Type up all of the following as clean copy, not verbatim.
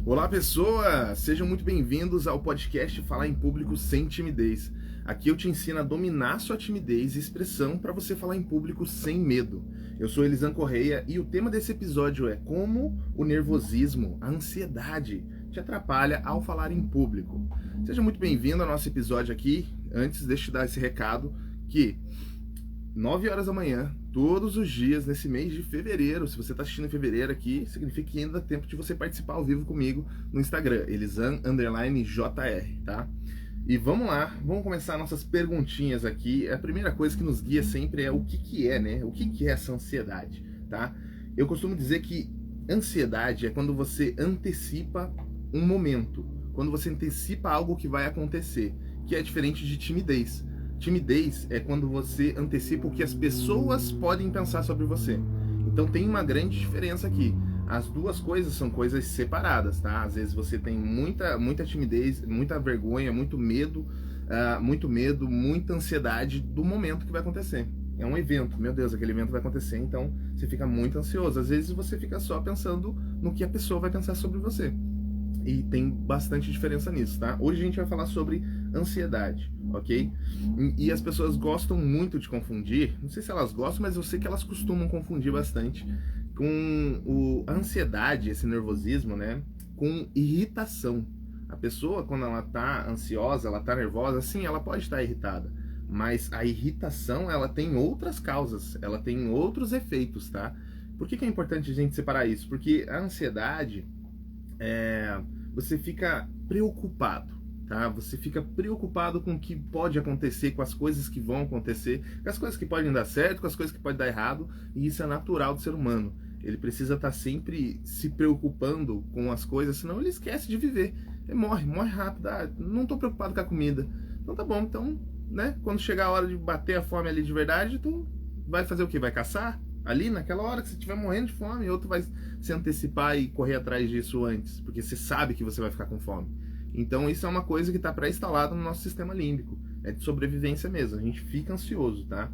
Olá, pessoas! Sejam muito bem-vindos ao podcast Falar em Público Sem Timidez. Aqui eu te ensino a dominar sua timidez e expressão para você falar em público sem medo. Eu sou Elisan Correia e o tema desse episódio é como o nervosismo, a ansiedade, te atrapalha ao falar em público. Seja muito bem-vindo ao nosso episódio aqui. Antes, deixa eu te dar esse recado que 9 horas da manhã, todos os dias, nesse mês de fevereiro. Se você está assistindo em fevereiro aqui, significa que ainda dá tempo de você participar ao vivo comigo no Instagram, Elisan_JR, tá? E vamos lá, vamos começar nossas perguntinhas aqui. A primeira coisa que nos guia sempre é o que é, né? O que é essa ansiedade, tá? Eu costumo dizer que ansiedade é quando você antecipa um momento, quando você antecipa algo que vai acontecer, que é diferente de timidez. Timidez é quando você antecipa o que as pessoas podem pensar sobre você. Então tem uma grande diferença aqui. As duas coisas são coisas separadas, tá? Às vezes você tem muita timidez, muita vergonha, muito medo, muita ansiedade do momento que vai acontecer. É um evento, meu Deus, aquele evento vai acontecer, então você fica muito ansioso. Às vezes você fica só pensando no que a pessoa vai pensar sobre você. E tem bastante diferença nisso, tá? Hoje a gente vai falar sobre ansiedade, ok? E as pessoas gostam muito de confundir, não sei se elas gostam, mas eu sei que elas costumam confundir bastante com a ansiedade, esse nervosismo, né? Com irritação. A pessoa, quando ela tá ansiosa, ela tá nervosa, sim, ela pode estar irritada. Mas a irritação, ela tem outras causas, ela tem outros efeitos, tá? Por que é importante a gente separar isso? Porque a ansiedade... você fica preocupado, tá? Você fica preocupado com o que pode acontecer, com as coisas que vão acontecer, com as coisas que podem dar certo, com as coisas que podem dar errado, e isso é natural do ser humano. Ele precisa estar sempre se preocupando com as coisas, senão ele esquece de viver. Ele morre rápido. Não estou preocupado com a comida. Então tá bom, então, né? Quando chegar a hora de bater a fome ali de verdade, tu vai fazer o quê? Vai caçar? Ali naquela hora que você estiver morrendo de fome, outro vai se antecipar e correr atrás disso antes, porque você sabe que você vai ficar com fome. Então isso é uma coisa que está pré-instalada no nosso sistema límbico, é de sobrevivência mesmo, a gente fica ansioso, tá?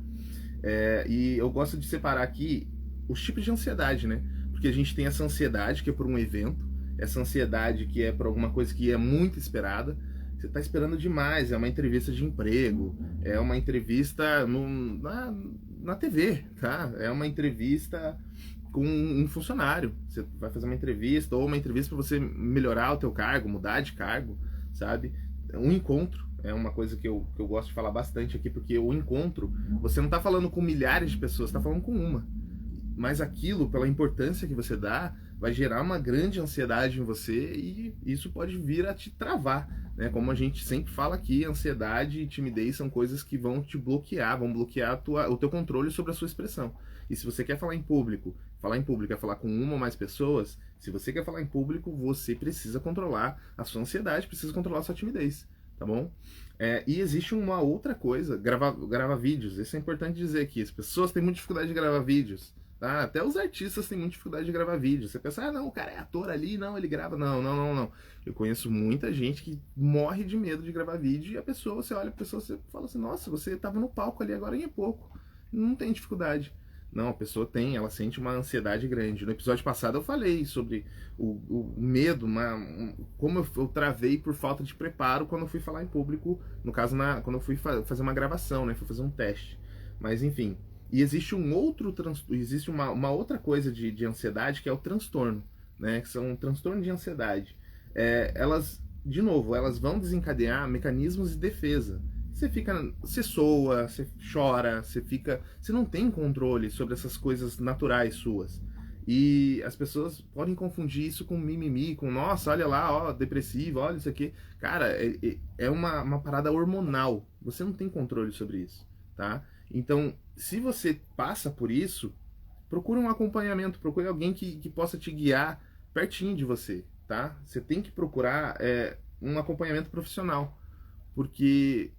E eu gosto de separar aqui os tipos de ansiedade, né? Porque a gente tem essa ansiedade que é por um evento, essa ansiedade que é por alguma coisa que é muito esperada. Você está esperando demais, é uma entrevista de emprego, é uma entrevista na TV, tá? É uma entrevista com um funcionário. Você vai fazer uma entrevista, ou uma entrevista para você melhorar o teu cargo, mudar de cargo, sabe? Um encontro é uma coisa que eu gosto de falar bastante aqui, porque o encontro, você não está falando com milhares de pessoas, você está falando com uma. Mas aquilo, pela importância que você dá, vai gerar uma grande ansiedade em você e isso pode vir a te travar, né? Como a gente sempre fala aqui, ansiedade e timidez são coisas que vão te bloquear, vão bloquear o teu controle sobre a sua expressão. E se você quer falar em público é falar com uma ou mais pessoas, se você quer falar em público, você precisa controlar a sua ansiedade, precisa controlar a sua timidez, tá bom? E existe uma outra coisa, gravar vídeos, isso é importante dizer aqui, as pessoas têm muita dificuldade de gravar vídeos. Tá? Até os artistas têm muita dificuldade de gravar vídeo. Você pensa, não, o cara é ator ali, não, ele grava. Não. Eu conheço muita gente que morre de medo de gravar vídeo e a pessoa, você olha a pessoa, você fala assim, nossa, você tava no palco ali agora em pouco. Não tem dificuldade. Não, a pessoa tem, ela sente uma ansiedade grande. No episódio passado eu falei sobre o medo, como eu travei por falta de preparo quando eu fui falar em público, no caso, quando eu fui fazer uma gravação, né, fui fazer um teste. Mas enfim... E existe uma outra coisa de ansiedade que é o transtorno, né? Que são um transtorno de ansiedade. Elas vão desencadear mecanismos de defesa. Você soa, você chora, você não tem controle sobre essas coisas naturais suas. E as pessoas podem confundir isso com mimimi, com nossa, olha lá, ó, depressivo, olha isso aqui. Cara, é uma parada hormonal. Você não tem controle sobre isso, tá? Então, se você passa por isso, procure um acompanhamento, procure alguém que possa te guiar pertinho de você, tá? Você tem que procurar um acompanhamento profissional, porque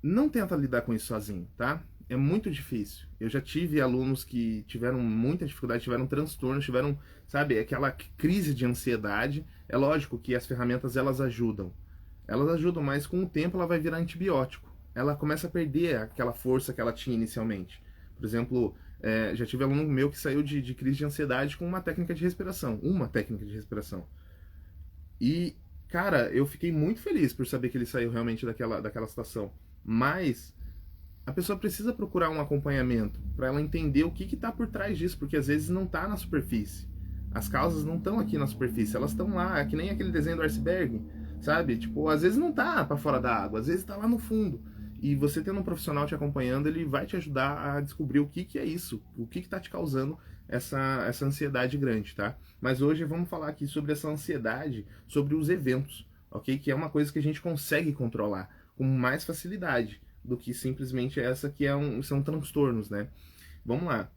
não tenta lidar com isso sozinho, tá? É muito difícil. Eu já tive alunos que tiveram muita dificuldade, tiveram transtorno, tiveram, sabe, aquela crise de ansiedade. É lógico que as ferramentas, elas ajudam, mas com o tempo ela vai virar antibiótico. Ela começa a perder aquela força que ela tinha inicialmente. Por exemplo, já tive aluno meu que saiu de crise de ansiedade com uma técnica de respiração. E, cara, eu fiquei muito feliz por saber que ele saiu realmente daquela situação. Mas a pessoa precisa procurar um acompanhamento para ela entender o que está por trás disso, porque às vezes não está na superfície. As causas não estão aqui na superfície, elas estão lá, é que nem aquele desenho do iceberg, sabe? Tipo, às vezes não tá para fora da água, às vezes está lá no fundo. E você tendo um profissional te acompanhando, ele vai te ajudar a descobrir o que é isso, o que está te causando essa ansiedade grande, tá? Mas hoje vamos falar aqui sobre essa ansiedade, sobre os eventos, ok? Que é uma coisa que a gente consegue controlar com mais facilidade do que simplesmente essa que são transtornos, né? Vamos lá.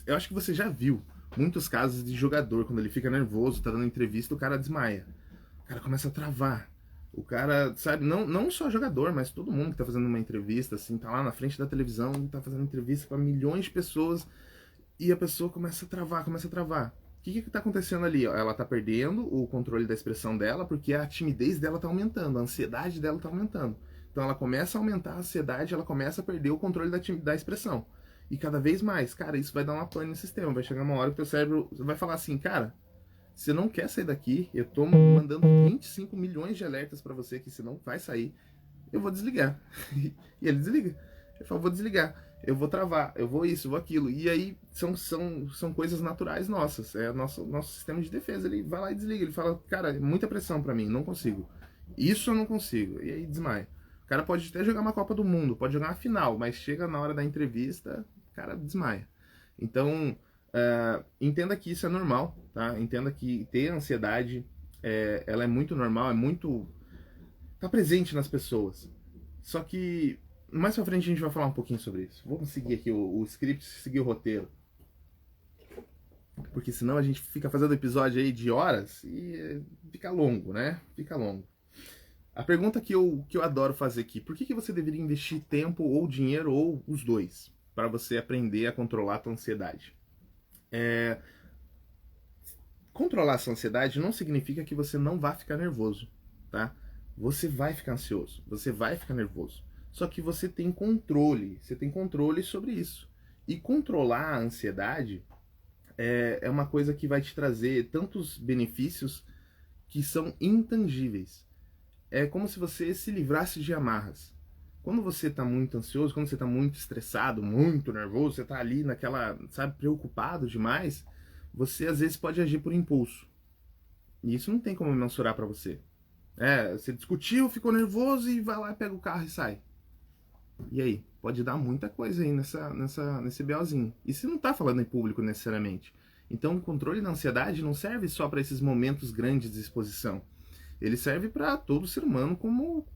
Eu acho que você já viu muitos casos de jogador, quando ele fica nervoso, tá dando entrevista, o cara desmaia. O cara começa a travar. O cara, sabe, não só jogador, mas todo mundo que tá fazendo uma entrevista, assim, tá lá na frente da televisão, tá fazendo entrevista para milhões de pessoas, e a pessoa começa a travar, começa a travar. O que tá acontecendo ali? Ela tá perdendo o controle da expressão dela, porque a timidez dela tá aumentando, a ansiedade dela tá aumentando. Então ela começa a aumentar a ansiedade, ela começa a perder o controle da expressão. E cada vez mais, cara, isso vai dar uma pane no sistema. Vai chegar uma hora que o teu cérebro vai falar assim, cara, você não quer sair daqui, eu tô mandando 25 milhões de alertas para você que você não vai sair, eu vou desligar. E ele desliga. Ele fala, vou desligar, eu vou travar, eu vou isso, eu vou aquilo. E aí são coisas naturais nossas. É nosso sistema de defesa. Ele vai lá e desliga. Ele fala, cara, muita pressão para mim, não consigo. Isso eu não consigo. E aí desmaia. O cara pode até jogar uma Copa do Mundo, pode jogar uma final, mas chega na hora da entrevista, o cara desmaia. Então, entenda que isso é normal, tá? Entenda que ter ansiedade, ela é muito normal, tá presente nas pessoas. Só que mais pra frente a gente vai falar um pouquinho sobre isso. Vamos seguir aqui o script, seguir o roteiro. Porque senão a gente fica fazendo episódio aí de horas e fica longo, né? Fica longo. A pergunta que eu adoro fazer aqui, por que você deveria investir tempo ou dinheiro ou os dois para você aprender a controlar a tua ansiedade? Controlar essa ansiedade não significa que você não vá ficar nervoso, tá? Você vai ficar ansioso, você vai ficar nervoso. Só que você tem controle sobre isso. E controlar a ansiedade é uma coisa que vai te trazer tantos benefícios que são intangíveis. É como se você se livrasse de amarras. Quando você está muito ansioso, quando você está muito estressado, muito nervoso, você está ali naquela, sabe, preocupado demais, você às vezes pode agir por impulso. E isso não tem como mensurar para você. Você discutiu, ficou nervoso e vai lá, pega o carro e sai. E aí? Pode dar muita coisa aí nesse BOzinho. E você não está falando em público necessariamente. Então o controle da ansiedade não serve só para esses momentos grandes de exposição. Ele serve para todo ser humano como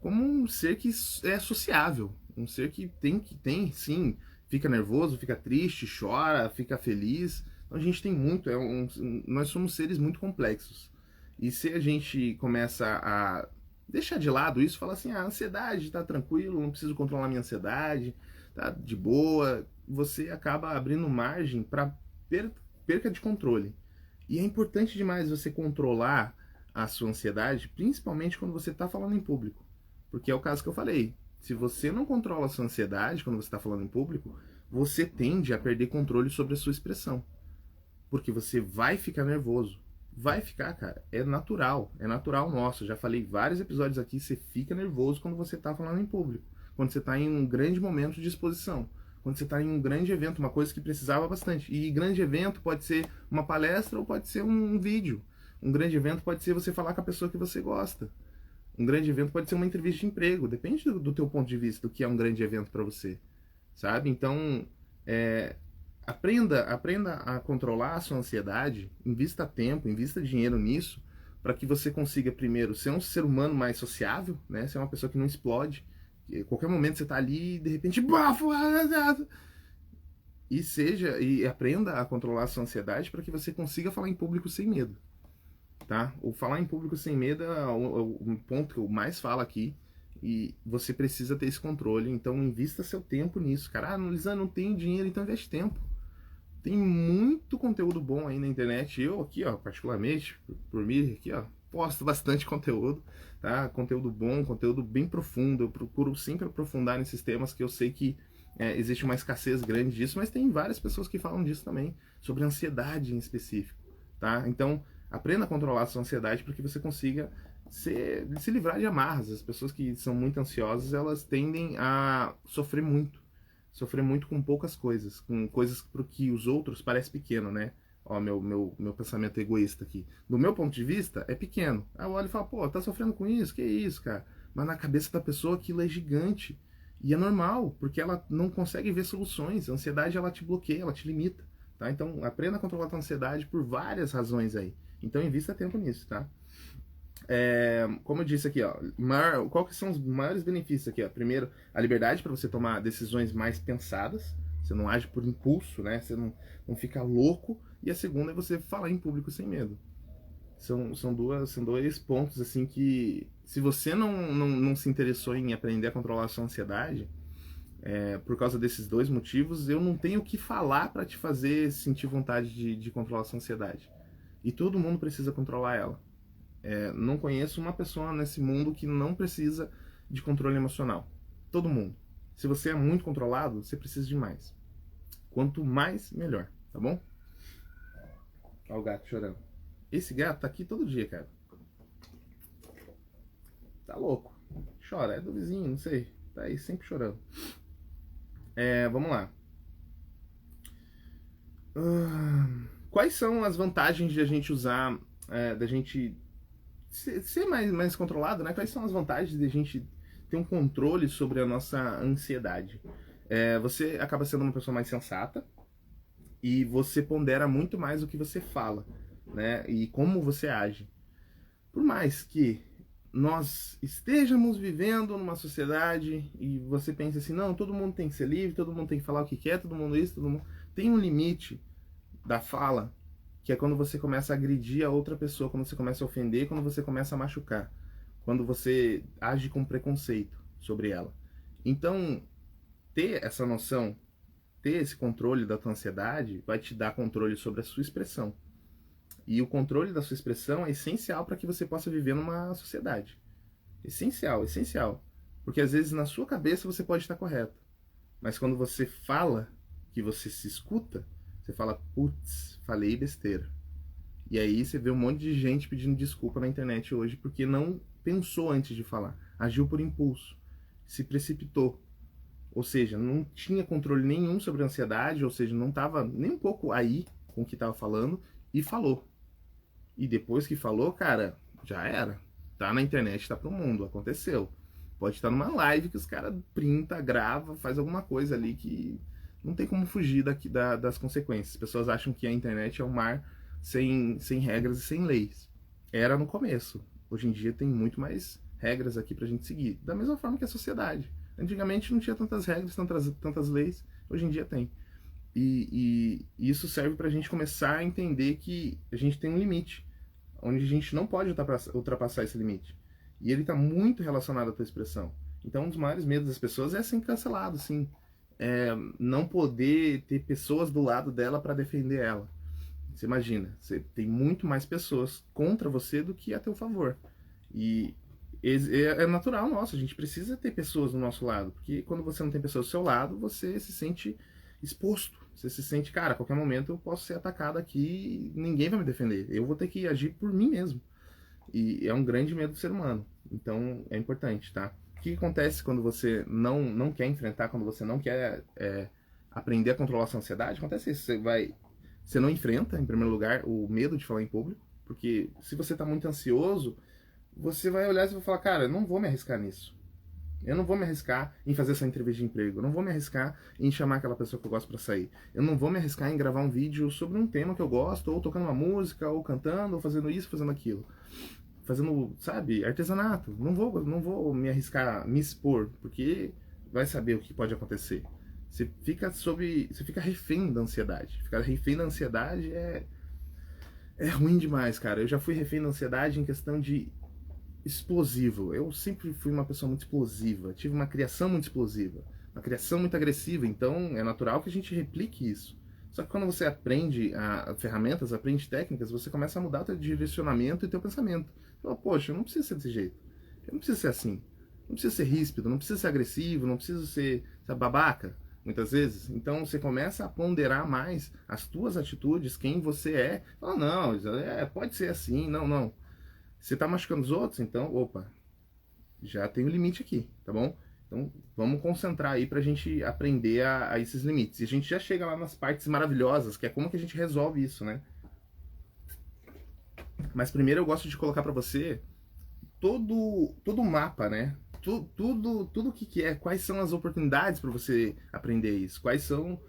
um ser que é sociável. Um ser que tem, sim, fica nervoso, fica triste, chora, fica feliz. Então a gente tem muito, nós somos seres muito complexos. E se a gente começa a deixar de lado isso, falar assim, a ansiedade tá tranquilo, não preciso controlar minha ansiedade, tá de boa, você acaba abrindo margem para perca de controle. E é importante demais você controlar a sua ansiedade, principalmente quando você está falando em público. Porque é o caso que eu falei. Se você não controla a sua ansiedade quando você está falando em público, você tende a perder controle sobre a sua expressão. Porque você vai ficar nervoso. Vai ficar, cara. É natural nosso. Eu já falei vários episódios aqui, você fica nervoso quando você está falando em público. Quando você está em um grande momento de exposição. Quando você está em um grande evento, uma coisa que precisava bastante. E grande evento pode ser uma palestra ou pode ser um vídeo. Um grande evento pode ser você falar com a pessoa que você gosta. Um grande evento pode ser uma entrevista de emprego. Depende do teu ponto de vista, do que é um grande evento para você. Sabe? Então, aprenda a controlar a sua ansiedade. Invista tempo, invista dinheiro nisso, para que você consiga, primeiro, ser um ser humano mais sociável, né? Ser uma pessoa que não explode. Que a qualquer momento você está ali e, de repente, bafo! E aprenda a controlar a sua ansiedade para que você consiga falar em público sem medo. Tá? O falar em público sem medo é o ponto que eu mais falo aqui. E você precisa ter esse controle. Então invista seu tempo nisso, cara. Lisandro, não tenho dinheiro, então investe tempo. Tem muito conteúdo bom aí na internet. Eu aqui, ó, particularmente, por mim, aqui, ó, posto bastante conteúdo, tá? Conteúdo bom, conteúdo bem profundo. Eu procuro sempre aprofundar nesses temas que eu sei que existe uma escassez grande disso, mas tem várias pessoas que falam disso também, sobre ansiedade em específico, tá? Então, Aprenda a controlar a sua ansiedade para que você consiga se livrar de amarras. As pessoas que são muito ansiosas, elas tendem a sofrer muito com poucas coisas, com coisas para que os outros parece pequeno, né? Ó, meu pensamento egoísta aqui. Do meu ponto de vista, é pequeno. Aí eu olho e falo, pô, tá sofrendo com isso? Que isso, cara? Mas na cabeça da pessoa aquilo é gigante. E é normal, porque ela não consegue ver soluções. A ansiedade, ela te bloqueia, ela te limita, tá? Então, aprenda a controlar a tua ansiedade por várias razões aí. Então, invista tempo nisso, tá? Como eu disse aqui, ó, qual que são os maiores benefícios aqui, ó? Primeiro, a liberdade para você tomar decisões mais pensadas. Você não age por impulso, né? Você não fica louco. E a segunda é você falar em público sem medo. São dois pontos, assim, que se você não se interessou em aprender a controlar a sua ansiedade, por causa desses dois motivos, eu não tenho o que falar para te fazer sentir vontade de controlar a sua ansiedade. E todo mundo precisa controlar ela. Não conheço uma pessoa nesse mundo que não precisa de controle emocional. Todo mundo. Se você é muito controlado, você precisa de mais. Quanto mais, melhor, tá bom? Olha o gato chorando. Esse gato tá aqui todo dia, cara. Tá louco. Chora, é do vizinho, não sei. Tá aí sempre chorando. Vamos lá. Quais são as vantagens de a gente usar, da gente ser mais controlado, né? Quais são as vantagens de a gente ter um controle sobre a nossa ansiedade? Você acaba sendo uma pessoa mais sensata e você pondera muito mais o que você fala, né? E como você age. Por mais que nós estejamos vivendo numa sociedade e você pensa assim, não, todo mundo tem que ser livre, todo mundo tem que falar o que quer, todo mundo isso, todo mundo... Tem um limite da fala, que é quando você começa a agredir a outra pessoa, quando você começa a ofender, quando você começa a machucar, quando você age com preconceito sobre ela. Então, ter essa noção, ter esse controle da tua ansiedade, vai te dar controle sobre a sua expressão. E o controle da sua expressão é essencial para que você possa viver numa sociedade. Essencial, essencial. Porque às vezes na sua cabeça você pode estar correto. Mas quando você fala, que você se escuta, você fala, putz, falei besteira. E aí você vê um monte de gente pedindo desculpa na internet hoje porque não pensou antes de falar. Agiu por impulso. Se precipitou. Ou seja, não tinha controle nenhum sobre a ansiedade, ou seja, não estava nem um pouco aí com o que estava falando e falou. E depois que falou, cara, já era. Tá na internet, tá pro mundo, aconteceu. Pode estar numa live que os caras printa, grava, faz alguma coisa ali que não tem como fugir das consequências. As pessoas acham que a internet é um mar sem regras e sem leis. Era no começo. Hoje em dia tem muito mais regras aqui pra gente seguir. Da mesma forma que a sociedade. Antigamente não tinha tantas regras, tantas leis. Hoje em dia tem. E isso serve pra gente começar a entender que a gente tem um limite, onde a gente não pode ultrapassar esse limite. E ele está muito relacionado à tua expressão. Então, um dos maiores medos das pessoas é ser cancelado, sim. Não poder ter pessoas do lado dela para defender ela. Você imagina, você tem muito mais pessoas contra você do que a teu favor. E é natural nosso, a gente precisa ter pessoas do nosso lado. Porque quando você não tem pessoas do seu lado, você se sente exposto. Você se sente, cara, a qualquer momento eu posso ser atacado aqui e ninguém vai me defender. Eu vou ter que agir por mim mesmo. E é um grande medo do ser humano. Então é importante, tá? O que acontece quando você não quer enfrentar, quando você não quer aprender a controlar a sua ansiedade? Acontece isso, você não enfrenta, em primeiro lugar, o medo de falar em público. Porque se você está muito ansioso, você vai olhar e vai falar, cara, eu não vou me arriscar nisso. Eu não vou me arriscar em fazer essa entrevista de emprego. Eu não vou me arriscar em chamar aquela pessoa que eu gosto para sair. Eu não vou me arriscar em gravar um vídeo sobre um tema que eu gosto, ou tocando uma música, ou cantando, ou fazendo isso, fazendo aquilo. Fazendo, sabe, artesanato. Não vou me arriscar, me expor, porque vai saber o que pode acontecer. Você fica refém da ansiedade. Ficar refém da ansiedade é ruim demais, cara. Eu já fui refém da ansiedade em questão de explosivo. Eu sempre fui uma pessoa muito explosiva. Tive uma criação muito explosiva. Uma criação muito agressiva. Então é natural que a gente replique isso. Só que quando você aprende ferramentas, aprende técnicas, você começa a mudar o teu direcionamento e teu pensamento. Você fala, poxa, eu não preciso ser desse jeito. Eu não preciso ser assim. Não preciso ser ríspido, não preciso ser agressivo, não preciso ser babaca. muitas vezes. Então você começa a ponderar mais as tuas atitudes, quem você é. Fala, não, pode ser assim, não, não. Você tá machucando os outros, então, opa, já tem um limite aqui, tá bom? Então vamos concentrar aí pra gente aprender a esses limites. E a gente já chega lá nas partes maravilhosas, que é como que a gente resolve isso, né? Mas primeiro eu gosto de colocar pra você todo o mapa, né? Tudo o que é, quais são as oportunidades para você aprender isso, quais são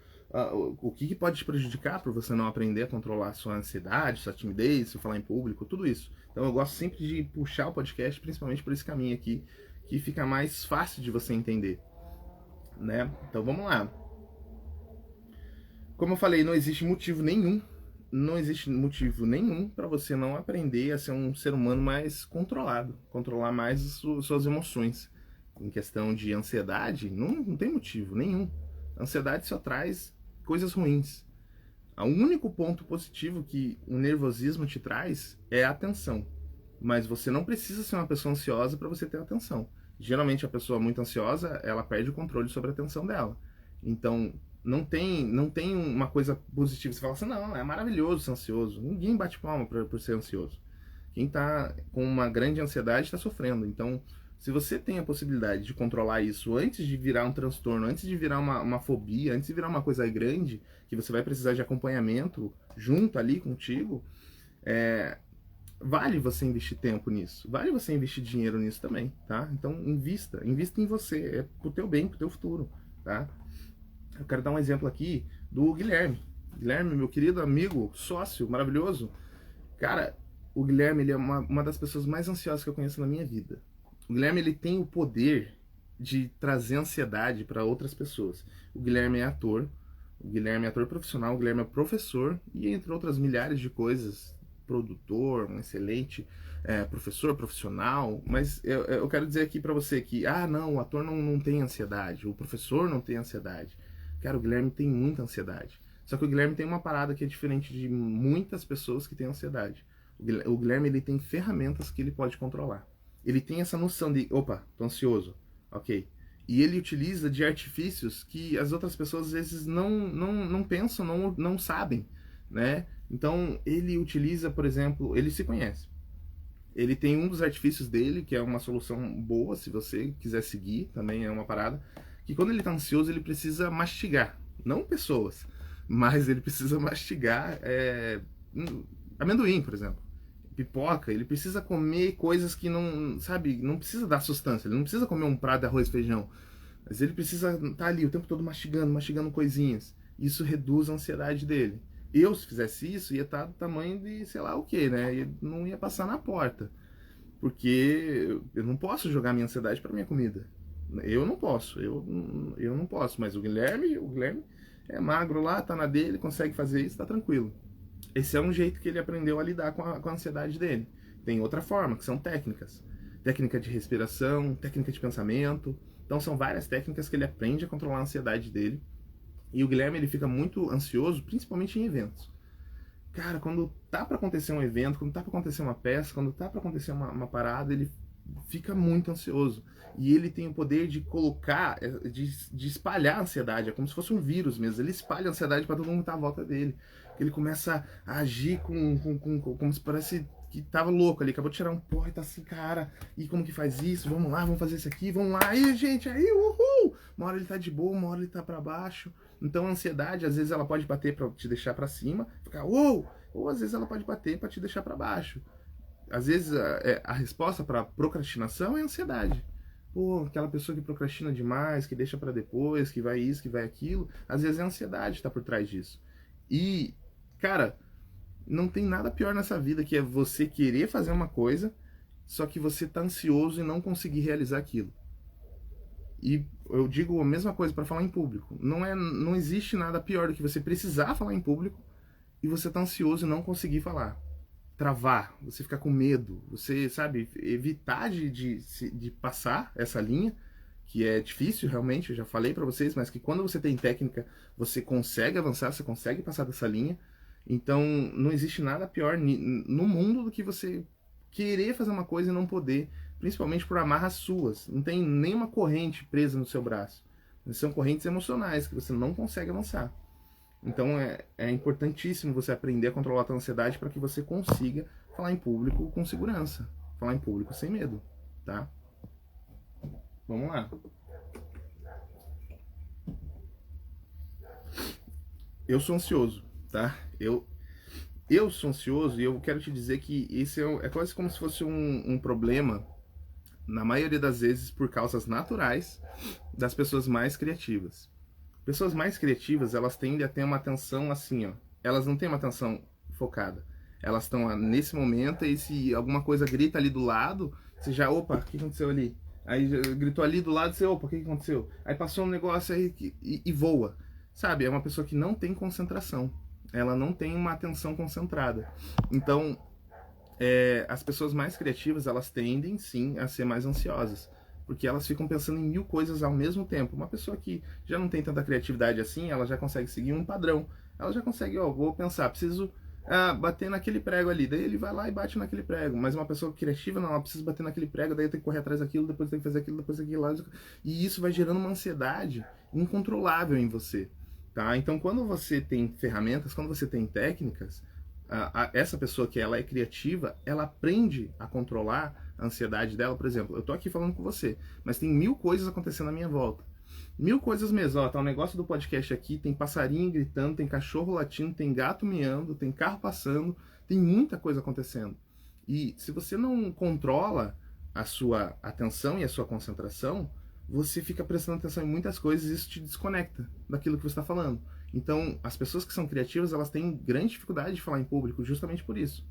o que pode te prejudicar para você não aprender a controlar sua ansiedade, sua timidez, se falar em público, tudo isso. Então eu gosto sempre de puxar o podcast, principalmente por esse caminho aqui, que fica mais fácil de você entender, né? Então vamos lá. Como eu falei, não existe motivo nenhum para você não aprender a ser um ser humano mais controlado, controlar mais suas emoções. Em questão de ansiedade, não tem motivo nenhum. A ansiedade só traz coisas ruins. O único ponto positivo que o nervosismo te traz é a atenção. Mas você não precisa ser uma pessoa ansiosa para você ter atenção. Geralmente a pessoa muito ansiosa, ela perde o controle sobre a atenção dela. Então, não tem uma coisa positiva. Você fala assim, não, é maravilhoso ser ansioso. Ninguém bate palma por ser ansioso. Quem está com uma grande ansiedade está sofrendo. Então, se você tem a possibilidade de controlar isso antes de virar um transtorno, antes de virar uma fobia, antes de virar uma coisa grande, que você vai precisar de acompanhamento junto ali contigo, vale você investir tempo nisso, vale você investir dinheiro nisso também, tá? Então invista em você, é pro teu bem, pro teu futuro, tá? Eu quero dar um exemplo aqui do Guilherme. Guilherme, meu querido amigo, sócio, maravilhoso. Cara, o Guilherme, ele é uma das pessoas mais ansiosas que eu conheço na minha vida. O Guilherme, ele tem o poder de trazer ansiedade para outras pessoas. O Guilherme é ator profissional, o Guilherme é professor e entre outras milhares de coisas, produtor, um excelente professor profissional, mas eu quero dizer aqui para você que, não, o ator não tem ansiedade, o professor não tem ansiedade. Cara, o Guilherme tem muita ansiedade. Só que o Guilherme tem uma parada que é diferente de muitas pessoas que têm ansiedade. O Guilherme, ele tem ferramentas que ele pode controlar. Ele tem essa noção de, opa, tô ansioso, ok. E ele utiliza de artifícios que as outras pessoas às vezes não pensam, não sabem, né? Então ele utiliza, por exemplo, ele se conhece. Ele tem um dos artifícios dele, que é uma solução boa, se você quiser seguir, também é uma parada, que quando ele tá ansioso ele precisa mastigar, não pessoas, mas ele precisa mastigar amendoim, por exemplo. Pipoca, ele precisa comer coisas que não, sabe, não precisa dar sustância, ele não precisa comer um prato de arroz e feijão, mas ele precisa estar ali o tempo todo mastigando coisinhas. Isso reduz a ansiedade dele. Eu, se fizesse isso, ia estar do tamanho de sei lá o que, né? E não ia passar na porta. Porque eu não posso jogar minha ansiedade para minha comida. Eu não posso, eu não posso, mas o Guilherme é magro lá, tá na dele, consegue fazer isso, tá tranquilo. Esse é um jeito que ele aprendeu a lidar com a ansiedade dele. Tem outra forma, que são técnicas. Técnica de respiração, técnica de pensamento. Então são várias técnicas que ele aprende a controlar a ansiedade dele. E o Guilherme, ele fica muito ansioso, principalmente em eventos. Cara, quando tá para acontecer um evento, quando tá para acontecer uma peça, quando tá para acontecer uma parada, ele fica muito ansioso. E ele tem o poder de colocar, de espalhar a ansiedade. É como se fosse um vírus mesmo. Ele espalha a ansiedade para todo mundo que tá à volta dele. Ele começa a agir como se parece que tava louco ali. Acabou de tirar um pó e tá assim, cara, e como que faz isso? Vamos lá, vamos fazer isso aqui, vamos lá. Aí, gente, aí, uhul! Uma hora ele tá de boa, uma hora ele tá para baixo. Então a ansiedade, às vezes ela pode bater para te deixar para cima, ficar uou! Ou às vezes ela pode bater para te deixar para baixo. Às vezes a resposta para procrastinação é ansiedade. Pô, aquela pessoa que procrastina demais, que deixa para depois, que vai isso, que vai aquilo, às vezes é a ansiedade que tá por trás disso. E, cara, não tem nada pior nessa vida que é você querer fazer uma coisa, só que você tá ansioso e não conseguir realizar aquilo. E eu digo a mesma coisa para falar em público. Não existe nada pior do que você precisar falar em público e você tá ansioso e não conseguir falar. Travar, você ficar com medo, você, sabe, evitar de passar essa linha, que é difícil realmente, eu já falei para vocês, mas que quando você tem técnica, você consegue avançar, você consegue passar dessa linha. Então, não existe nada pior no mundo do que você querer fazer uma coisa e não poder, principalmente por amarras suas. Não tem nenhuma corrente presa no seu braço. São correntes emocionais que você não consegue avançar. Então é importantíssimo você aprender a controlar a tua ansiedade para que você consiga falar em público com segurança, falar em público sem medo, tá? Vamos lá. Eu sou ansioso, tá? Eu sou ansioso e eu quero te dizer que esse é quase como se fosse um problema, na maioria das vezes, por causas naturais das pessoas mais criativas. Pessoas mais criativas, elas tendem a ter uma atenção assim, ó. Elas não têm uma atenção focada. Elas estão nesse momento e se alguma coisa grita ali do lado, você já, opa, o que aconteceu ali? Aí gritou ali do lado, você, opa, o que aconteceu? Aí passou um negócio aí e voa. Sabe, é uma pessoa que não tem concentração. Ela não tem uma atenção concentrada. Então, as pessoas mais criativas, elas tendem sim a ser mais ansiosas. Porque elas ficam pensando em 1000 coisas ao mesmo tempo. Uma pessoa que já não tem tanta criatividade assim, ela já consegue seguir um padrão. Ela já consegue, ó, vou pensar, preciso bater naquele prego ali. Daí ele vai lá e bate naquele prego. Mas uma pessoa criativa, não, ela precisa bater naquele prego, daí eu tenho que correr atrás daquilo, depois tem que fazer aquilo, depois aquilo lá. E isso vai gerando uma ansiedade incontrolável em você. Tá? Então, quando você tem ferramentas, quando você tem técnicas, essa pessoa que ela é criativa, ela aprende a controlar a ansiedade dela. Por exemplo, eu tô aqui falando com você, mas tem 1000 coisas acontecendo à minha volta. 1000 coisas mesmo. Ó, tá um negócio do podcast aqui, tem passarinho gritando, tem cachorro latindo, tem gato miando, tem carro passando, tem muita coisa acontecendo. E se você não controla a sua atenção e a sua concentração, você fica prestando atenção em muitas coisas e isso te desconecta daquilo que você está falando. Então, as pessoas que são criativas, elas têm grande dificuldade de falar em público justamente por isso.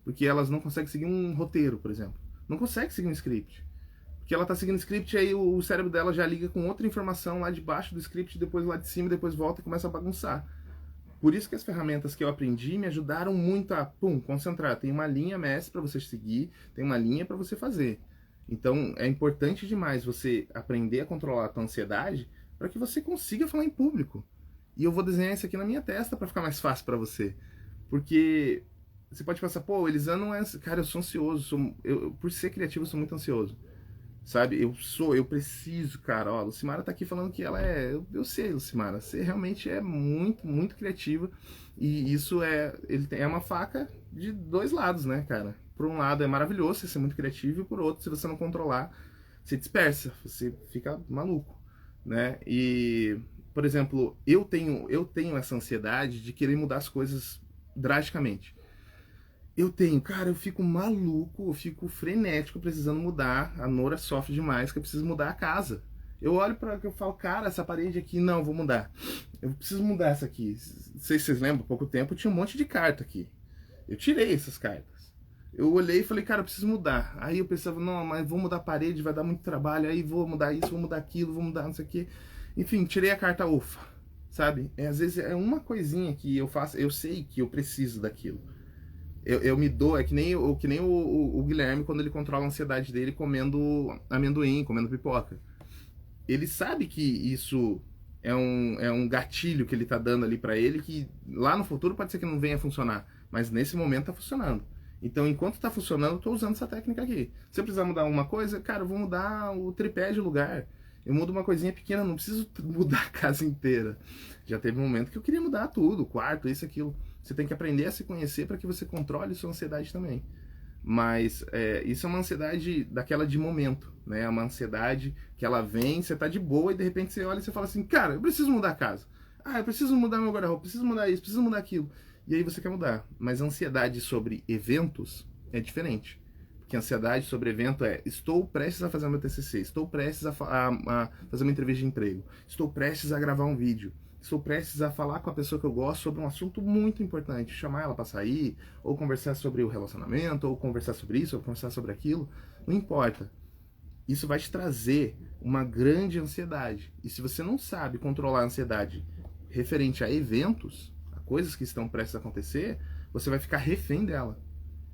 Porque elas não conseguem seguir um roteiro, por exemplo. Não consegue seguir um script. Porque ela está seguindo o script e aí o cérebro dela já liga com outra informação lá de baixo do script, depois lá de cima, depois volta e começa a bagunçar. Por isso que as ferramentas que eu aprendi me ajudaram muito a, concentrar. Tem uma linha mestre para você seguir, tem uma linha para você fazer. Então, é importante demais você aprender a controlar a tua ansiedade para que você consiga falar em público. E eu vou desenhar isso aqui na minha testa para ficar mais fácil para você. Porque você pode pensar, pô, Elisandro não é... Cara, eu sou ansioso. Por ser criativo, eu sou muito ansioso. Sabe? Eu preciso, cara. Ó, a Lucimara tá aqui falando que ela é... Eu sei, Lucimara. Você realmente é muito, muito criativa. E isso é uma faca de 2 lados, né, cara? Por um lado é maravilhoso você ser muito criativo, e por outro, se você não controlar, você dispersa, você fica maluco, né? E, por exemplo, eu tenho essa ansiedade de querer mudar as coisas drasticamente. Cara, eu fico maluco, eu fico frenético precisando mudar. A Nora sofre demais que eu preciso mudar a casa. Eu olho para eu falo, cara, essa parede aqui, não, vou mudar. Eu preciso mudar essa aqui. Não sei se vocês lembram, há pouco tempo tinha um monte de carta aqui. Eu tirei essas cartas. Eu olhei e falei, cara, eu preciso mudar. Aí eu pensava, não, mas vou mudar a parede, vai dar muito trabalho. Aí vou mudar isso, vou mudar aquilo, vou mudar não sei o quê. Enfim, tirei a carta ufa, sabe? Às vezes é uma coisinha que eu faço, eu sei que eu preciso daquilo. Eu me dou, é que nem o Guilherme quando ele controla a ansiedade dele comendo amendoim, comendo pipoca. Ele sabe que isso é um gatilho que ele tá dando ali pra ele, que lá no futuro pode ser que não venha a funcionar, mas nesse momento tá funcionando. Então, enquanto tá funcionando, eu tô usando essa técnica aqui. Se eu precisar mudar uma coisa, cara, eu vou mudar o tripé de lugar. Eu mudo uma coisinha pequena, não preciso mudar a casa inteira. Já teve um momento que eu queria mudar tudo, o quarto, isso, aquilo. Você tem que aprender a se conhecer para que você controle sua ansiedade também. Mas isso é uma ansiedade daquela de momento, né? É uma ansiedade que ela vem, você tá de boa e de repente você olha e você fala assim, cara, eu preciso mudar a casa. Ah, eu preciso mudar meu guarda-roupa, preciso mudar isso, preciso mudar aquilo. E aí você quer mudar. Mas a ansiedade sobre eventos é diferente. Porque a ansiedade sobre evento é, estou prestes a fazer meu TCC, estou prestes a fazer uma entrevista de emprego, estou prestes a gravar um vídeo, estou prestes a falar com a pessoa que eu gosto sobre um assunto muito importante, chamar ela para sair, ou conversar sobre o relacionamento, ou conversar sobre isso, ou conversar sobre aquilo, não importa. Isso vai te trazer uma grande ansiedade. E se você não sabe controlar a ansiedade referente a eventos, a coisas que estão prestes a acontecer, você vai ficar refém dela.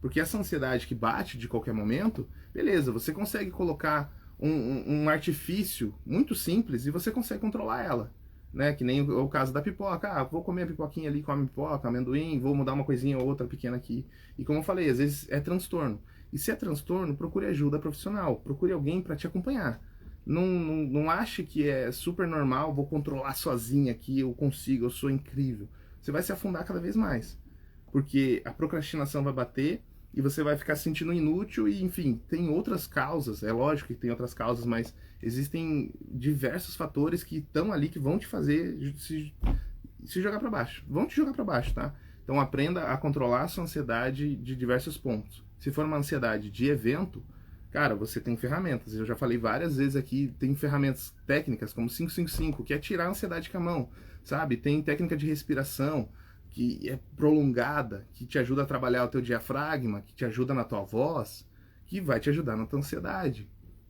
Porque essa ansiedade que bate de qualquer momento, beleza, você consegue colocar um artifício muito simples e você consegue controlar ela. Né? Que nem o caso da pipoca. Ah, vou comer a pipoquinha ali, come pipoca, amendoim, vou mudar uma coisinha ou outra pequena aqui. E como eu falei, às vezes é transtorno. E se é transtorno, procure ajuda profissional, procure alguém para te acompanhar. Não ache que é super normal, vou controlar sozinho aqui, eu consigo, eu sou incrível. Você vai se afundar cada vez mais. Porque a procrastinação vai bater e você vai ficar se sentindo inútil e, enfim, tem outras causas, é lógico que tem outras causas, mas existem diversos fatores que estão ali que vão te fazer se jogar para baixo. Vão te jogar para baixo, tá? Então aprenda a controlar a sua ansiedade de diversos pontos. Se for uma ansiedade de evento, cara, você tem ferramentas. Eu já falei várias vezes aqui, tem ferramentas técnicas como 555, que é tirar a ansiedade com a mão, sabe? Tem técnica de respiração, que é prolongada, que te ajuda a trabalhar o teu diafragma, que te ajuda na tua voz, que vai te ajudar na tua ansiedade.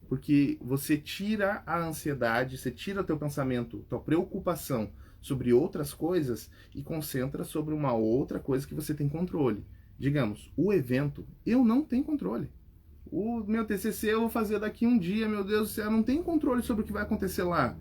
Porque você tira a ansiedade, você tira o teu pensamento, tua preocupação sobre outras coisas e concentra sobre uma outra coisa que você tem controle. Digamos, o evento, eu não tenho controle. O meu TCC eu vou fazer daqui um dia, meu Deus do céu, eu não tenho controle sobre o que vai acontecer lá.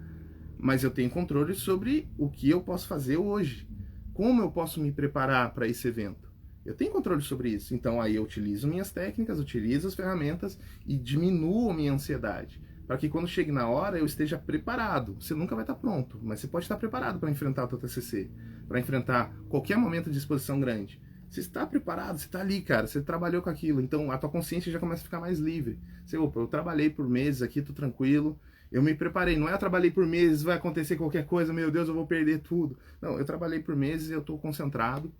Mas eu tenho controle sobre o que eu posso fazer hoje. Como eu posso me preparar para esse evento? Eu tenho controle sobre isso. Então aí eu utilizo minhas técnicas, utilizo as ferramentas e diminuo a minha ansiedade. Para que quando chegue na hora eu esteja preparado. Você nunca vai estar pronto, mas você pode estar preparado para enfrentar o teu TCC, para enfrentar qualquer momento de exposição grande. Você está preparado, você está ali, cara, você trabalhou com aquilo, então a tua consciência já começa a ficar mais livre. Você, opa, eu trabalhei por meses aqui, tô tranquilo, eu me preparei, não é eu trabalhei por meses, vai acontecer qualquer coisa, meu Deus, eu vou perder tudo. Não, eu trabalhei por meses, eu tô concentrado,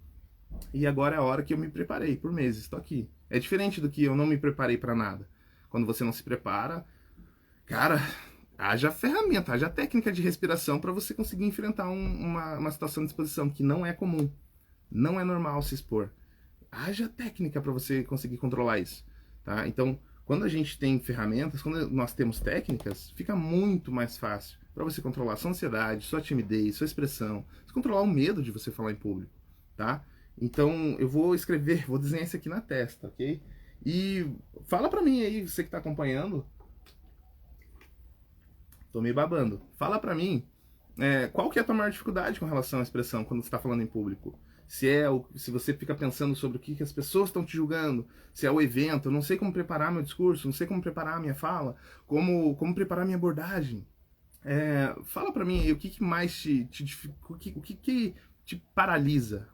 e agora é a hora que eu me preparei por meses, estou aqui. É diferente do que eu não me preparei para nada. Quando você não se prepara, cara, haja ferramenta, haja técnica de respiração para você conseguir enfrentar uma situação de exposição que não é comum. Não é normal se expor. Haja técnica para você conseguir controlar isso, tá? Então, quando a gente tem ferramentas, quando nós temos técnicas, fica muito mais fácil para você controlar sua ansiedade, sua timidez, sua expressão, controlar o medo de você falar em público, tá? Então, eu vou escrever, vou desenhar isso aqui na testa, ok? E fala pra mim aí, você que tá acompanhando, tô me babando, fala pra mim qual que é a tua maior dificuldade com relação à expressão quando você está falando em público? Se você fica pensando sobre o que as pessoas estão te julgando, se é o evento, eu não sei como preparar meu discurso, não sei como preparar a minha fala, como preparar minha abordagem. Fala pra mim aí o que mais o que te paralisa,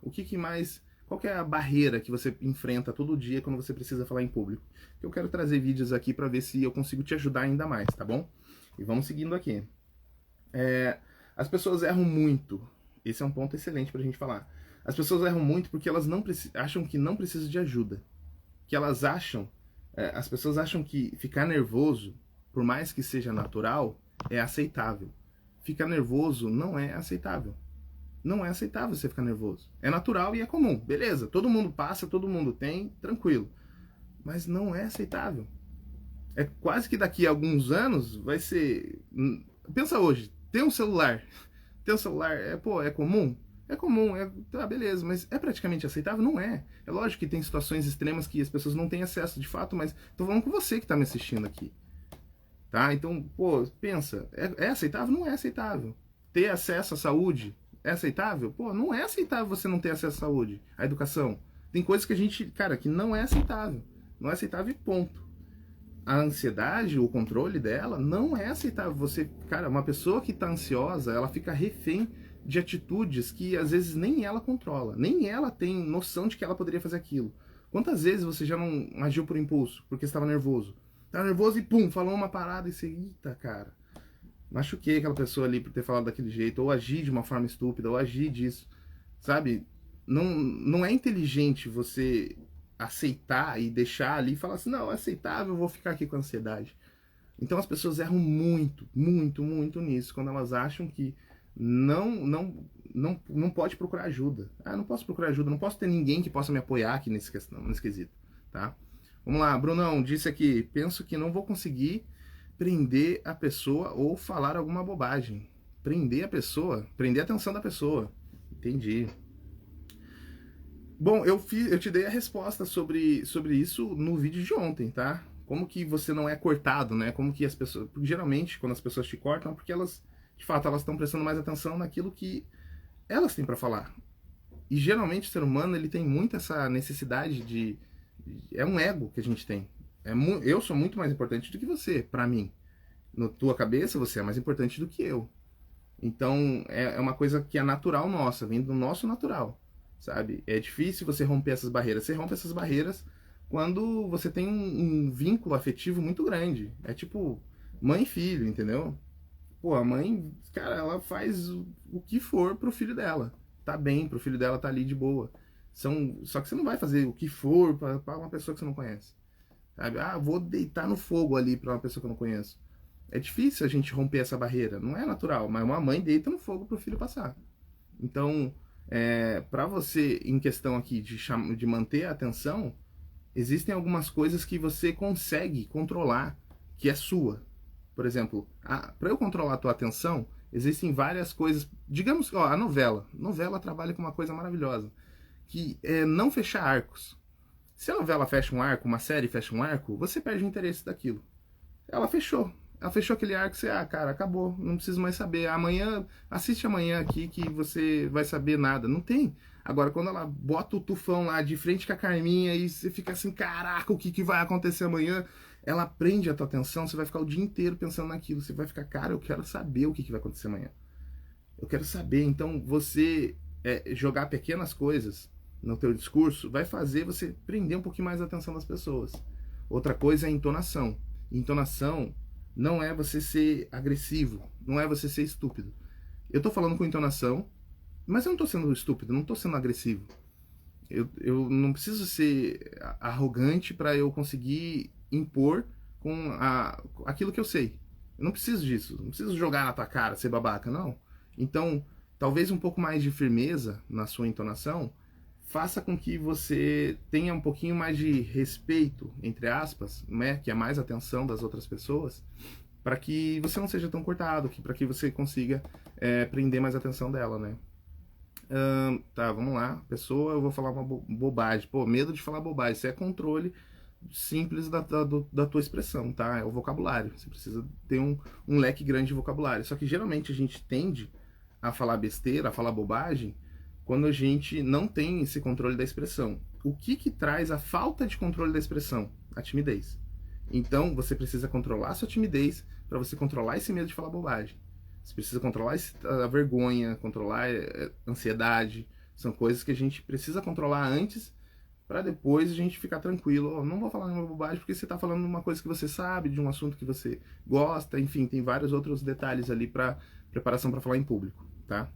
qual que é a barreira que você enfrenta todo dia quando você precisa falar em público? Eu quero trazer vídeos aqui para ver se eu consigo te ajudar ainda mais, tá bom? E vamos seguindo aqui. As pessoas erram muito. Esse é um ponto excelente pra gente falar. As pessoas erram muito porque elas acham que não precisam de ajuda. Que elas acham, as pessoas acham que ficar nervoso, por mais que seja natural, é aceitável. Ficar nervoso não é aceitável. Não é aceitável você ficar nervoso. É natural e é comum. Beleza, todo mundo passa, todo mundo tem, tranquilo. Mas não é aceitável. É quase que daqui a alguns anos vai ser... Pensa hoje, ter um celular. Ter um celular é comum? É comum, tá, beleza, mas é praticamente aceitável? Não é. É lógico que tem situações extremas que as pessoas não têm acesso de fato, mas tô falando com você que tá me assistindo aqui. Tá? Então, pensa, é aceitável? Não é aceitável. Ter acesso à saúde é aceitável? Não é aceitável você não ter acesso à saúde, à educação. Tem coisas que a gente, cara, que não é aceitável. Não é aceitável e ponto. A ansiedade, o controle dela, não é aceitável. Você, cara, uma pessoa que tá ansiosa, ela fica refém de atitudes que às vezes nem ela controla, nem ela tem noção de que ela poderia fazer aquilo. Quantas vezes você já não agiu por impulso, porque estava nervoso? Estava nervoso e pum, falou uma parada e você, eita, cara, machuquei aquela pessoa ali por ter falado daquele jeito, ou agi de uma forma estúpida, ou agi disso, sabe? Não é inteligente você aceitar e deixar ali e falar assim, não, é aceitável, eu vou ficar aqui com ansiedade. Então as pessoas erram muito, muito, muito nisso, quando elas acham que não pode procurar ajuda. Não posso procurar ajuda, não posso ter ninguém que possa me apoiar aqui nesse quesito, tá? Vamos lá, Brunão disse aqui, penso que não vou conseguir prender a pessoa ou falar alguma bobagem. Prender a pessoa, prender a atenção da pessoa. Entendi. Bom, eu te dei a resposta sobre isso no vídeo de ontem, tá? Como que você não é cortado, né? Como que as pessoas... Porque geralmente, quando as pessoas te cortam, é porque elas, de fato, elas estão prestando mais atenção naquilo que elas têm para falar. E geralmente o ser humano, ele tem muito essa necessidade de... É um ego que a gente tem. Eu sou muito mais importante do que você, para mim. Na tua cabeça, você é mais importante do que eu. Então, é uma coisa que é natural nossa, vem do nosso natural, sabe? É difícil você romper essas barreiras. Você rompe essas barreiras quando você tem um vínculo afetivo muito grande. É tipo mãe e filho, entendeu? Pô, a mãe, cara, ela faz o que for pro filho dela. Tá bem, pro filho dela tá ali de boa. Só que você não vai fazer o que for pra uma pessoa que você não conhece. Sabe? Ah, vou deitar no fogo ali pra uma pessoa que eu não conheço. É difícil a gente romper essa barreira. Não é natural, mas uma mãe deita no fogo pro filho passar. Então, para você, em questão aqui de manter a atenção, existem algumas coisas que você consegue controlar, que é sua. Por exemplo, para eu controlar a tua atenção, existem várias coisas. Digamos, ó, a novela. Novela trabalha com uma coisa maravilhosa, que é não fechar arcos. Se a novela fecha um arco, uma série fecha um arco, você perde o interesse daquilo. Ela fechou. Ela fechou aquele arco, você, cara, acabou, não preciso mais saber. Amanhã, assiste amanhã aqui que você vai saber nada. Não tem. Agora, quando ela bota o tufão lá de frente com a Carminha e você fica assim, caraca, o que vai acontecer amanhã? Ela prende a tua atenção, você vai ficar o dia inteiro pensando naquilo. Você vai ficar, cara, eu quero saber o que vai acontecer amanhã. Eu quero saber. Então, você jogar pequenas coisas no teu discurso vai fazer você prender um pouquinho mais a atenção das pessoas. Outra coisa é a entonação. Entonação não é você ser agressivo, não é você ser estúpido. Eu tô falando com entonação, mas eu não tô sendo estúpido, não tô sendo agressivo. Eu não preciso ser arrogante para eu conseguir impor com aquilo que eu sei. Eu não preciso disso, não preciso jogar na tua cara, ser babaca, não. Então, talvez um pouco mais de firmeza na sua entonação faça com que você tenha um pouquinho mais de respeito, entre aspas, né, que é mais atenção das outras pessoas, para que você não seja tão cortado, para que você consiga prender mais a atenção dela, né? Tá, vamos lá. Pessoa, eu vou falar uma bobagem. Pô, medo de falar bobagem. Isso é controle simples da tua expressão, tá? É o vocabulário. Você precisa ter um leque grande de vocabulário. Só que geralmente a gente tende a falar besteira, a falar bobagem, quando a gente não tem esse controle da expressão. O que traz a falta de controle da expressão? A timidez. Então, você precisa controlar a sua timidez para você controlar esse medo de falar bobagem. Você precisa controlar a vergonha, controlar a ansiedade. São coisas que a gente precisa controlar antes para depois a gente ficar tranquilo. Oh, não vou falar nenhuma bobagem porque você está falando de uma coisa que você sabe, de um assunto que você gosta. Enfim, tem vários outros detalhes ali para preparação para falar em público, tá?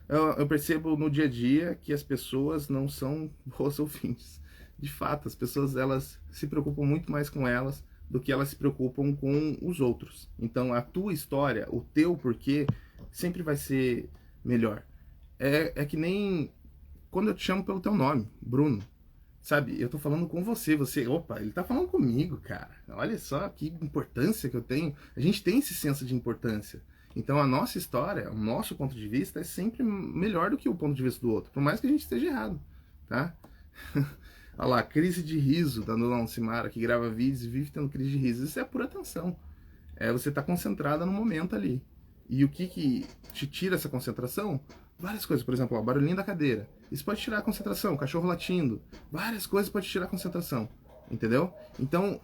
Eu percebo no dia a dia que as pessoas não são boas ouvintes. De fato, as pessoas elas se preocupam muito mais com elas do que elas se preocupam com os outros. Então, a tua história, o teu porquê, sempre vai ser melhor. É que nem quando eu te chamo pelo teu nome, Bruno. Sabe, eu tô falando com você, opa, ele tá falando comigo, cara. Olha só que importância que eu tenho. A gente tem esse senso de importância. Então a nossa história, o nosso ponto de vista é sempre melhor do que o ponto de vista do outro, por mais que a gente esteja errado, tá? Olha lá, crise de riso da Dona Alcimara, que grava vídeos e vive tendo crise de riso. Isso é pura atenção. Você tá concentrada no momento ali. E o que te tira essa concentração? Várias coisas, por exemplo, o barulhinho da cadeira. Isso pode tirar a concentração, o cachorro latindo. Várias coisas podem tirar a concentração, entendeu? Então,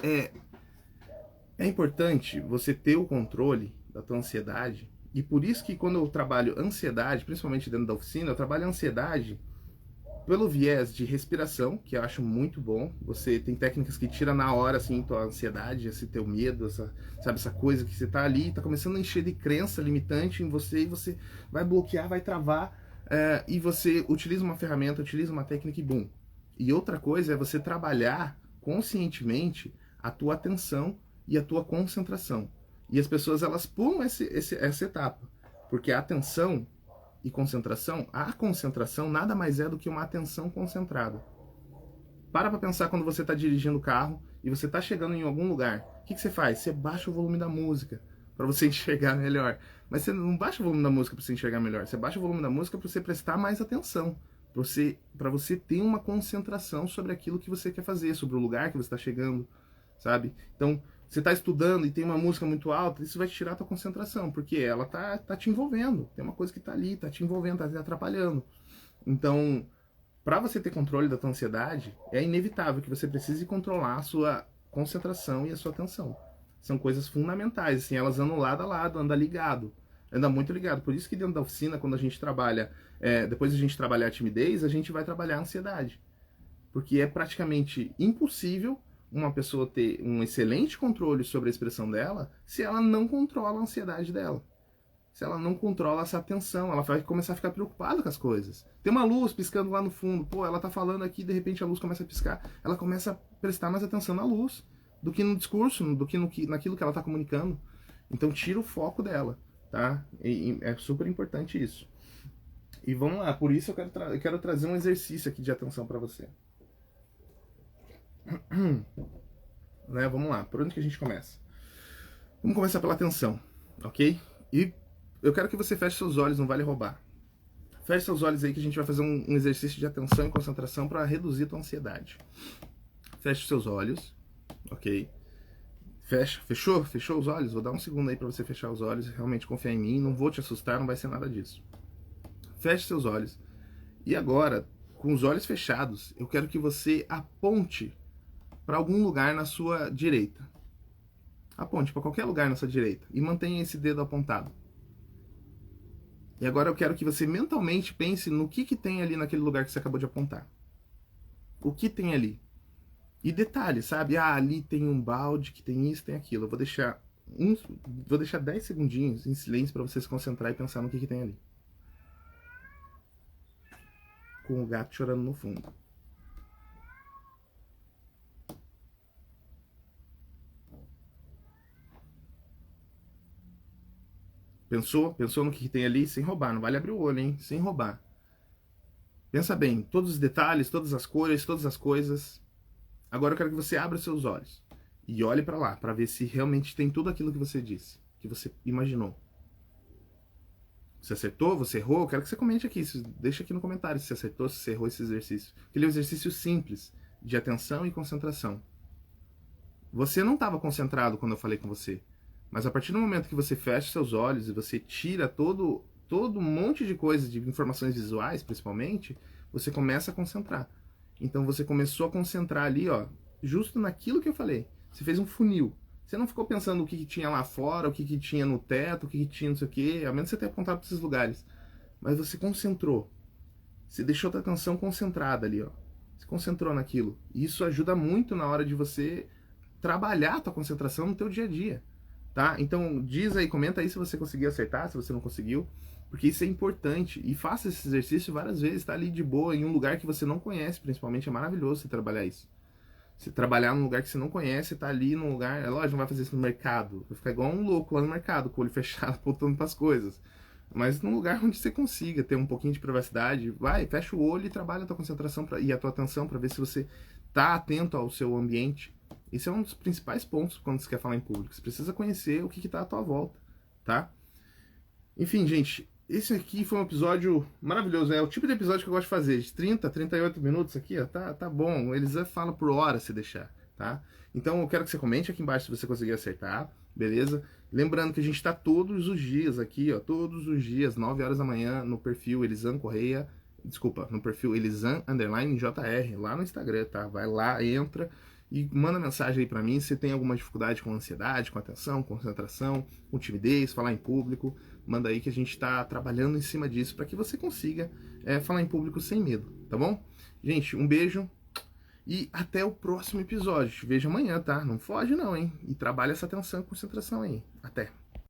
é importante você ter o controle da tua ansiedade. E por isso que quando eu trabalho ansiedade, principalmente dentro da oficina, eu trabalho a ansiedade pelo viés de respiração, que eu acho muito bom. Você tem técnicas que tiram na hora, assim, tua ansiedade, esse teu medo, essa coisa que você tá ali, tá começando a encher de crença limitante em você, e você vai bloquear, vai travar, e você utiliza uma ferramenta, utiliza uma técnica e bum. E outra coisa é você trabalhar conscientemente a tua atenção e a tua concentração. E as pessoas, elas pulam essa etapa, porque a atenção e concentração, a concentração nada mais é do que uma atenção concentrada. Para pensar quando você está dirigindo o carro e você está chegando em algum lugar. O que você faz? Você baixa o volume da música para você enxergar melhor. Mas você não baixa o volume da música para você enxergar melhor. Você baixa o volume da música para você prestar mais atenção. Para você ter uma concentração sobre aquilo que você quer fazer, sobre o lugar que você está chegando, sabe? Então, você está estudando e tem uma música muito alta, isso vai te tirar a tua concentração, porque ela tá te envolvendo. Tem uma coisa que tá ali, tá te envolvendo, tá te atrapalhando. Então, para você ter controle da tua ansiedade, é inevitável que você precise controlar a sua concentração e a sua atenção. são coisas fundamentais, assim, elas andam lado a lado, anda ligado, anda muito ligado. Por isso que dentro da oficina, quando a gente trabalha, depois a gente trabalhar a timidez, a gente vai trabalhar a ansiedade. Porque é praticamente impossível uma pessoa ter um excelente controle sobre a expressão dela se ela não controla a ansiedade dela. Se ela não controla essa atenção, ela vai começar a ficar preocupada com as coisas. Tem uma luz piscando lá no fundo, pô, ela tá falando aqui, de repente a luz começa a piscar, ela começa a prestar mais atenção na luz do que no discurso, do que naquilo que ela tá comunicando. Então tira o foco dela, tá? E é super importante isso. E vamos lá, por isso eu quero trazer um exercício aqui de atenção para você. Né, vamos lá, por onde que a gente começa? Vamos começar pela atenção, ok? E eu quero que você feche seus olhos, não vale roubar. Feche seus olhos aí que a gente vai fazer um exercício de atenção e concentração para reduzir a tua ansiedade. Feche seus olhos, ok? Fechou? Fechou os olhos? Vou dar um segundo aí para você fechar os olhos, realmente confiar em mim, não vou te assustar, não vai ser nada disso. Feche seus olhos. E agora, com os olhos fechados, eu quero que você aponte para algum lugar na sua direita. Aponte para qualquer lugar na sua direita e mantenha esse dedo apontado. E agora eu quero que você mentalmente pense no que tem ali naquele lugar que você acabou de apontar. O que tem ali? E detalhe, sabe? Ah, ali tem um balde, que tem isso, tem aquilo. Eu vou deixar 10 segundinhos em silêncio para você se concentrar e pensar no que tem ali. Com o gato chorando no fundo. Pensou? Pensou no que tem ali? Sem roubar, não vale abrir o olho, hein? Sem roubar. Pensa bem, todos os detalhes, todas as cores, todas as coisas. Agora eu quero que você abra seus olhos e olhe para lá, para ver se realmente tem tudo aquilo que você disse, que você imaginou. Você acertou? Você errou? Eu quero que você comente aqui, deixa aqui no comentário se você acertou, se você errou esse exercício. Ele é um exercício simples, de atenção e concentração. Você não estava concentrado quando eu falei com você, mas a partir do momento que você fecha seus olhos e você tira todo um monte de coisas, de informações visuais principalmente, você começa a concentrar. Então você começou a concentrar ali, ó, justo naquilo que eu falei. Você fez um funil. Você não ficou pensando o que tinha lá fora, o que tinha no teto, o que tinha não sei o quê, a menos que você tenha apontado para esses lugares. Mas você concentrou. Você deixou a atenção concentrada ali, ó. Você concentrou naquilo. E isso ajuda muito na hora de você trabalhar a tua concentração no teu dia a dia, tá? Então diz aí, comenta aí se você conseguiu acertar, se você não conseguiu, porque isso é importante. E faça esse exercício várias vezes, tá ali de boa, em um lugar que você não conhece, principalmente, é maravilhoso você trabalhar isso. Se trabalhar num lugar que você não conhece, tá ali num lugar, é lógico, não vai fazer isso no mercado, vai ficar igual um louco lá no mercado, com o olho fechado, apontando para as coisas. Mas num lugar onde você consiga ter um pouquinho de privacidade, vai, fecha o olho e trabalha a tua concentração e a tua atenção para ver se você tá atento ao seu ambiente. Esse é um dos principais pontos quando você quer falar em público. Você precisa conhecer o que tá à tua volta, tá? Enfim, gente, esse aqui foi um episódio maravilhoso. É o tipo de episódio que eu gosto de fazer, de 30, 38 minutos aqui, ó, tá bom. Eles falam por hora se deixar, tá? Então eu quero que você comente aqui embaixo se você conseguir acertar, beleza? Lembrando que a gente tá todos os dias aqui, ó, todos os dias, 9 horas da manhã, no perfil Elisan Correia, desculpa, no perfil Elisan_JR, lá no Instagram, tá? Vai lá, entra e manda mensagem aí pra mim se você tem alguma dificuldade com ansiedade, com atenção, concentração, com timidez, falar em público. Manda aí que a gente tá trabalhando em cima disso para que você consiga falar em público sem medo, tá bom? Gente, um beijo e até o próximo episódio. Te vejo amanhã, tá? Não foge não, hein? E trabalha essa atenção e concentração aí. Até!